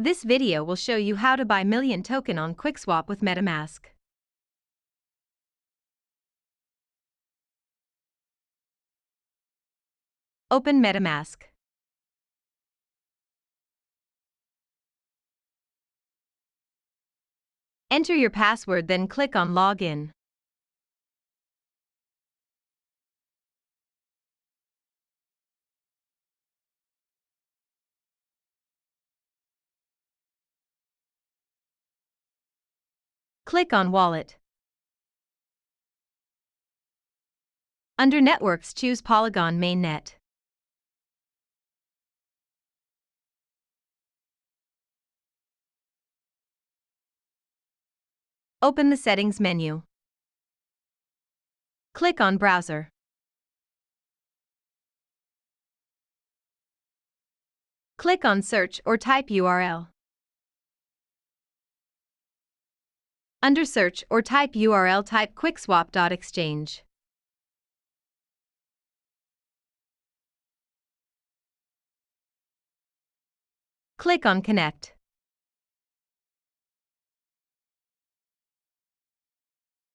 This video will show you how to buy Million token on Quickswap with MetaMask. Open MetaMask. Enter your password, then click on Login. Click on Wallet. Under Networks, choose Polygon Mainnet. Open the Settings menu. Click on Browser. Click on Search or type URL. Under Search or type URL, type quickswap.exchange. Click on Connect.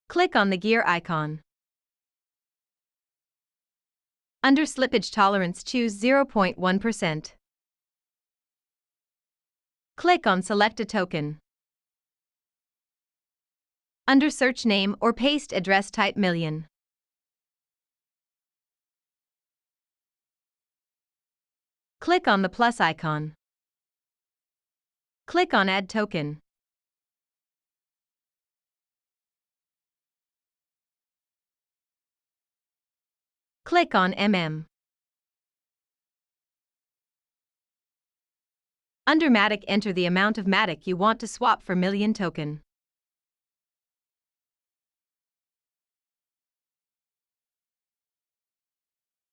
Click on the gear icon. Under Slippage Tolerance, choose 0.1%. Click on Select a Token. Under Search Name or Paste Address, type Million. Click on the plus icon. Click on Add Token. Click on Under Matic, enter the amount of Matic you want to swap for Million token.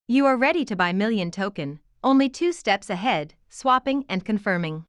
You are ready to buy Million token, only 2 steps ahead: swapping and confirming.